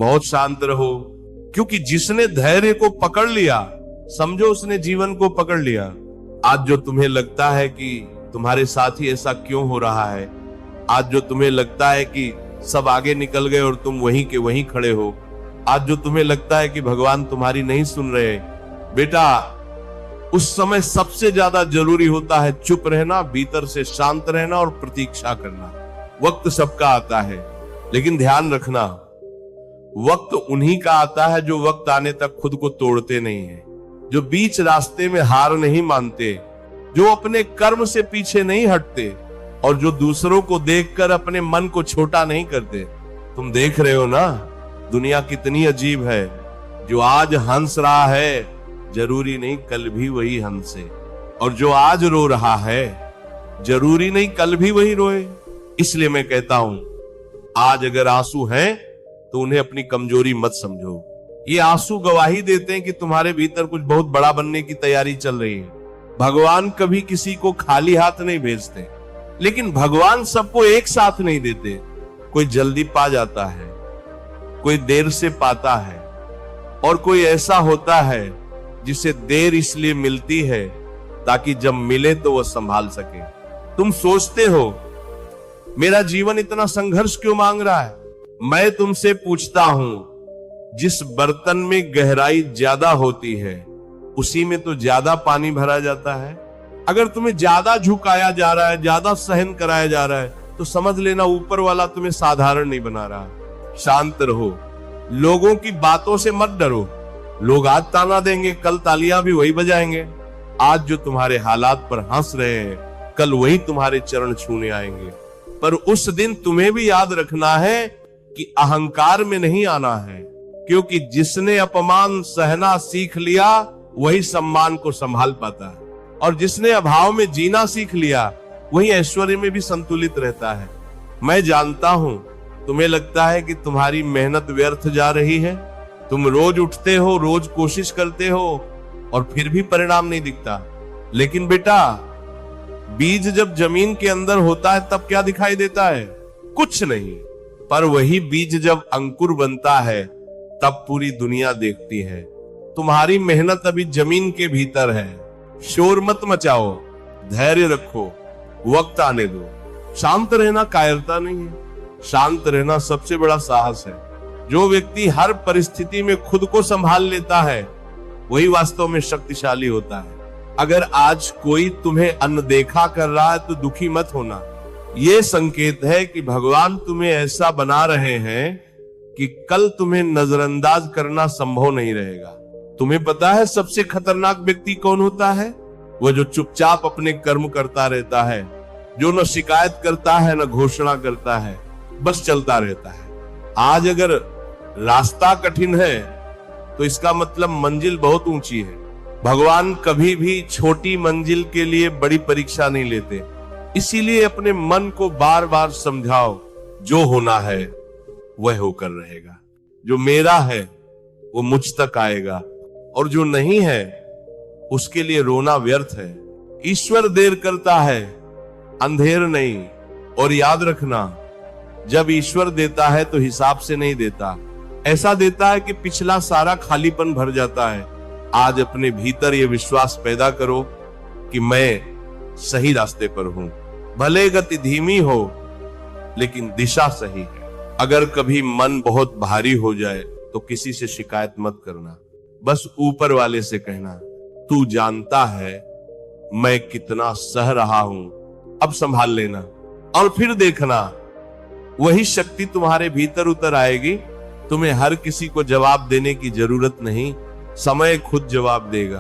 बहुत शांत रहो, क्योंकि जिसने धैर्य को पकड़ लिया, समझो उसने जीवन को पकड़ लिया। आज जो तुम्हें लगता है कि तुम्हारे साथ ही ऐसा क्यों हो रहा है, आज जो तुम्हें लगता है कि सब आगे निकल गए और तुम वहीं के वहीं खड़े हो, आज जो तुम्हें लगता है कि भगवान तुम्हारी नहीं सुन रहे, बेटा उस समय सबसे ज्यादा जरूरी होता है चुप रहना, भीतर से शांत रहना और प्रतीक्षा करना। वक्त सबका आता है, लेकिन ध्यान रखना वक्त उन्हीं का आता है जो वक्त आने तक खुद को तोड़ते नहीं है, जो बीच रास्ते में हार नहीं मानते, जो अपने कर्म से पीछे नहीं हटते और जो दूसरों को देखकर अपने मन को छोटा नहीं करते। तुम देख रहे हो ना, दुनिया कितनी अजीब है। जो आज हंस रहा है जरूरी नहीं कल भी वही हंसे, और जो आज रो रहा है जरूरी नहीं कल भी वही रोए। इसलिए मैं कहता हूं, आज अगर आंसू हैं तो उन्हें अपनी कमजोरी मत समझो। ये आंसू गवाही देते हैं कि तुम्हारे भीतर कुछ बहुत बड़ा बनने की तैयारी चल रही है। भगवान कभी किसी को खाली हाथ नहीं भेजते, लेकिन भगवान सबको एक साथ नहीं देते। कोई जल्दी पा जाता है, कोई देर से पाता है, और कोई ऐसा होता है जिसे देर इसलिए मिलती है ताकि जब मिले तो वह संभाल सके। तुम सोचते हो मेरा जीवन इतना संघर्ष क्यों मांग रहा है? मैं तुमसे पूछता हूं, जिस बर्तन में गहराई ज्यादा होती है उसी में तो ज्यादा पानी भरा जाता है। अगर तुम्हें ज्यादा झुकाया जा रहा है, ज्यादा सहन कराया जा रहा है, तो समझ लेना ऊपर वाला तुम्हें साधारण नहीं बना रहा। शांत रहो, लोगों की बातों से मत डरो। लोग आज ताना देंगे, कल तालियां भी वही बजाएंगे। आज जो तुम्हारे हालात पर हंस रहे हैं, कल वही तुम्हारे चरण छूने आएंगे। पर उस दिन तुम्हें भी याद रखना है कि अहंकार में नहीं आना है, क्योंकि जिसने अपमान सहना सीख लिया वही सम्मान को संभाल पाता है, और जिसने अभाव में जीना सीख लिया वही ऐश्वर्य में भी संतुलित रहता है। मैं जानता हूं तुम्हें लगता है कि तुम्हारी मेहनत व्यर्थ जा रही है। तुम रोज उठते हो, रोज कोशिश करते हो और फिर भी परिणाम नहीं दिखता। लेकिन बेटा, बीज जब जमीन के अंदर होता है तब क्या दिखाई देता है? कुछ नहीं। पर वही बीज जब अंकुर बनता है तब पूरी दुनिया देखती है। तुम्हारी मेहनत अभी जमीन के भीतर है। शोर मत मचाओ, धैर्य रखो, वक्त आने दो। शांत रहना कायरता नहीं है, शांत रहना सबसे बड़ा साहस है। जो व्यक्ति हर परिस्थिति में खुद को संभाल लेता है वही वास्तव में शक्तिशाली होता है। अगर आज कोई तुम्हें अनदेखा कर रहा है तो दुखी मत होना। ये संकेत है कि भगवान तुम्हें ऐसा बना रहे हैं कि कल तुम्हें नजरअंदाज करना संभव नहीं रहेगा। तुम्हें पता है सबसे खतरनाक व्यक्ति कौन होता है? वो जो चुपचाप अपने कर्म करता रहता है, जो न शिकायत करता है न घोषणा करता है, बस चलता रहता है। आज अगर रास्ता कठिन है तो इसका मतलब मंजिल बहुत ऊंची है। भगवान कभी भी छोटी मंजिल के लिए बड़ी परीक्षा नहीं लेते। इसीलिए अपने मन को बार बार समझाओ, जो होना है वह होकर रहेगा। जो मेरा है वो मुझ तक आएगा, और जो नहीं है उसके लिए रोना व्यर्थ है। ईश्वर देर करता है, अंधेर नहीं। और याद रखना, जब ईश्वर देता है तो हिसाब से नहीं देता। ऐसा देता है कि पिछला सारा खालीपन भर जाता है। आज अपने भीतर ये विश्वास पैदा करो कि मैं सही रास्ते पर हूं। भले गति धीमी हो लेकिन दिशा सही है। अगर कभी मन बहुत भारी हो जाए तो किसी से शिकायत मत करना, बस ऊपर वाले से कहना, तू जानता है मैं कितना सह रहा हूं, अब संभाल लेना। और फिर देखना, वही शक्ति तुम्हारे भीतर उतर आएगी। तुम्हें हर किसी को जवाब देने की जरूरत नहीं, समय खुद जवाब देगा,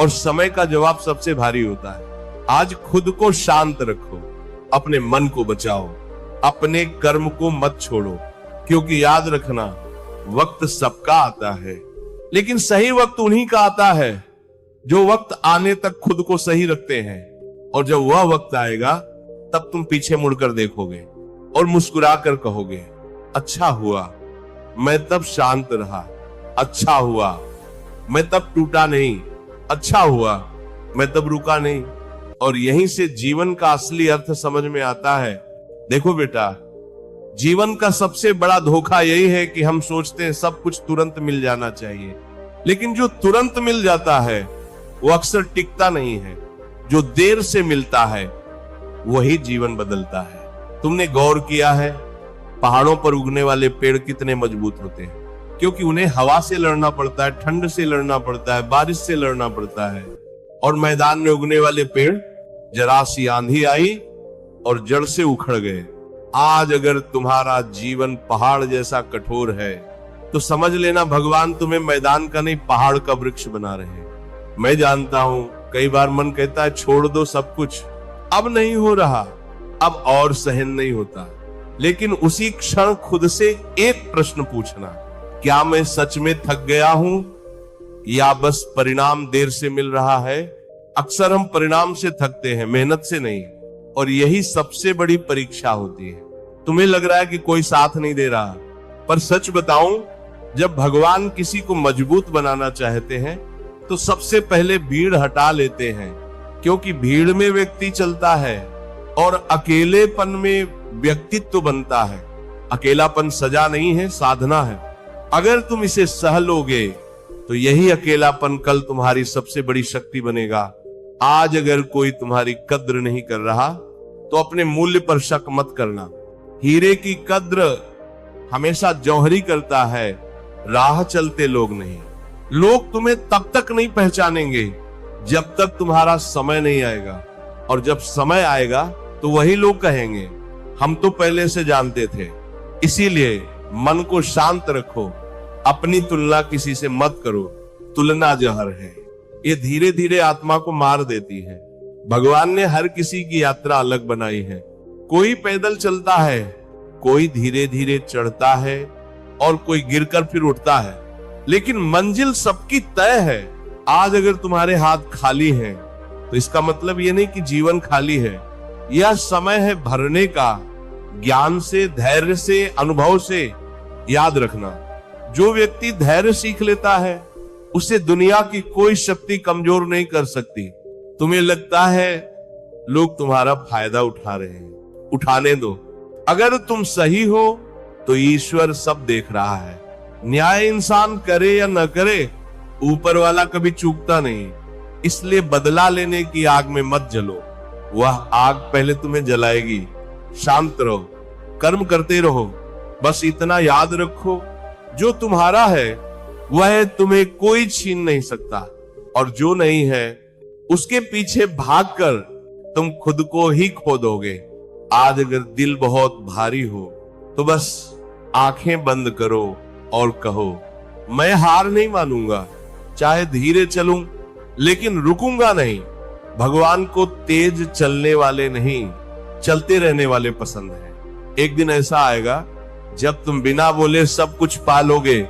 और समय का जवाब सबसे भारी होता है। आज खुद को शांत रखो, अपने मन को बचाओ, अपने कर्म को मत छोड़ो, क्योंकि याद रखना, वक्त सबका आता है, लेकिन सही वक्त उन्हीं का आता है जो वक्त आने तक खुद को सही रखते हैं। और जब वह वक्त आएगा तब तुम पीछे मुड़कर देखोगे और मुस्कुरा कर कहोगे, अच्छा हुआ मैं तब शांत रहा, अच्छा हुआ मैं तब टूटा नहीं, अच्छा हुआ मैं तब रुका नहीं। और यहीं से जीवन का असली अर्थ समझ में आता है। देखो बेटा, जीवन का सबसे बड़ा धोखा यही है कि हम सोचते हैं सब कुछ तुरंत मिल जाना चाहिए, लेकिन जो तुरंत मिल जाता है वो अक्सर टिकता नहीं है। जो देर से मिलता है वही जीवन बदलता है। तुमने गौर किया है पहाड़ों पर उगने वाले पेड़ कितने मजबूत होते हैं? क्योंकि उन्हें हवा से लड़ना पड़ता है, ठंड से लड़ना पड़ता है, बारिश से लड़ना पड़ता है। और मैदान में उगने वाले पेड़ जरा सी आंधी आई और जड़ से उखड़ गए। आज अगर तुम्हारा जीवन पहाड़ जैसा कठोर है तो समझ लेना भगवान तुम्हें मैदान का नहीं पहाड़ का वृक्ष बना रहे हैं। मैं जानता हूं कई बार मन कहता है छोड़ दो सब कुछ, अब नहीं हो रहा, अब और सहन नहीं होता। लेकिन उसी क्षण खुद से एक प्रश्न पूछना, क्या मैं सच में थक गया हूं या बस परिणाम देर से मिल रहा है? अक्सर हम परिणाम से थकते हैं, मेहनत से नहीं। और यही सबसे बड़ी परीक्षा होती है। तुम्हें लग रहा है कि कोई साथ नहीं दे रहा, पर सच बताऊं, जब भगवान किसी को मजबूत बनाना चाहते हैं तो सबसे पहले भीड़ हटा लेते हैं, क्योंकि भीड़ में व्यक्ति चलता है और अकेलेपन में व्यक्तित्व बनता है। अकेलापन सजा नहीं है, साधना है। अगर तुम इसे सह लोगे तो यही अकेलापन कल तुम्हारी सबसे बड़ी शक्ति बनेगा। आज अगर कोई तुम्हारी कद्र नहीं कर रहा तो अपने मूल्य पर शक मत करना। हीरे की कद्र हमेशा जौहरी करता है, राह चलते लोग नहीं। लोग तुम्हें तब तक नहीं पहचानेंगे जब तक तुम्हारा समय नहीं आएगा, और जब समय आएगा तो वही लोग कहेंगे हम तो पहले से जानते थे। इसीलिए मन को शांत रखो, अपनी तुलना किसी से मत करो। तुलना जहर है, ये धीरे धीरे आत्मा को मार देती है। भगवान ने हर किसी की यात्रा अलग बनाई है। कोई पैदल चलता है, कोई धीरे धीरे चढ़ता है और कोई गिरकर फिर उठता है, लेकिन मंजिल सबकी तय है। आज अगर तुम्हारे हाथ खाली हैं तो इसका मतलब ये नहीं कि जीवन खाली है। यह समय है भरने का, ज्ञान से, धैर्य से, अनुभव से। याद रखना, जो व्यक्ति धैर्य सीख लेता है उसे दुनिया की कोई शक्ति कमजोर नहीं कर सकती। तुम्हें लगता है लोग तुम्हारा फायदा उठा रहे हैं, उठाने दो। अगर तुम सही हो तो ईश्वर सब देख रहा है। न्याय इंसान करे या न करे, ऊपर वाला कभी चूकता नहीं। इसलिए बदला लेने की आग में मत जलो, वह आग पहले तुम्हें जलाएगी। शांत रहो, कर्म करते रहो। बस इतना याद रखो, जो तुम्हारा है वह तुम्हें कोई छीन नहीं सकता, और जो नहीं है उसके पीछे भागकर तुम खुद को ही खो दोगे। आज अगर दिल बहुत भारी हो तो बस आंखें बंद करो और कहो, मैं हार नहीं मानूंगा, चाहे धीरे चलूं लेकिन रुकूंगा नहीं। भगवान को तेज चलने वाले नहीं, चलते रहने वाले पसंद है। एक दिन ऐसा आएगा जब तुम बिना बोले सब कुछ पालोगे,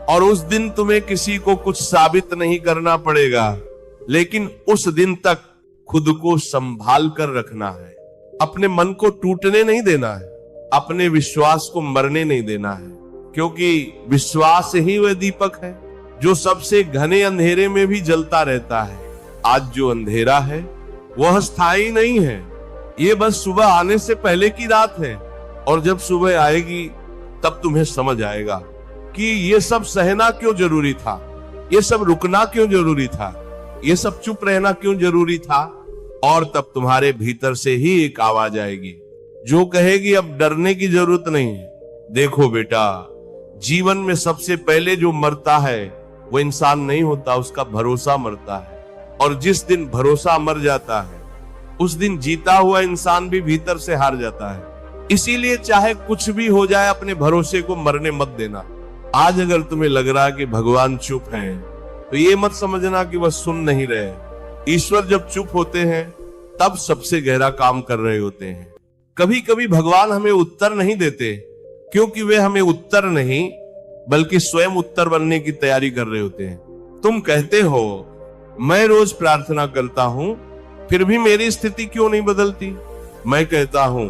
और उस दिन तुम्हें किसी को कुछ साबित नहीं करना पड़ेगा। लेकिन उस दिन तक खुद को संभाल कर रखना है। अपने मन को टूटने नहीं देना है, अपने विश्वास को मरने नहीं देना है, क्योंकि विश्वास ही वह दीपक है जो सबसे घने अंधेरे में भी जलता रहता है। आज जो अंधेरा है वह स्थायी नहीं है, ये बस सुबह आने से पहले की रात है। और जब सुबह आएगी तब तुम्हें समझ आएगा कि ये सब सहना क्यों जरूरी था, ये सब रुकना क्यों जरूरी था, ये सब चुप रहना क्यों जरूरी था। और तब तुम्हारे भीतर से ही एक आवाज आएगी जो कहेगी अब डरने की जरूरत नहीं है। देखो बेटा, जीवन में सबसे पहले जो मरता है वो इंसान नहीं होता, उसका भरोसा मरता है। और जिस दिन भरोसा मर जाता है उस दिन जीता हुआ इंसान भी भीतर से हार जाता है। इसीलिए चाहे कुछ भी हो जाए, अपने भरोसे को मरने मत देना। आज अगर तुम्हें लग रहा है कि भगवान चुप हैं, तो ये मत समझना कि वह सुन नहीं रहे। ईश्वर जब चुप होते हैं तब सबसे गहरा काम कर रहे होते हैं। कभी कभी भगवान हमें उत्तर नहीं देते, क्योंकि वे हमें उत्तर नहीं बल्कि स्वयं उत्तर बनने की तैयारी कर रहे होते हैं। तुम कहते हो मैं रोज प्रार्थना करता हूं, फिर भी मेरी स्थिति क्यों नहीं बदलती? मैं कहता हूं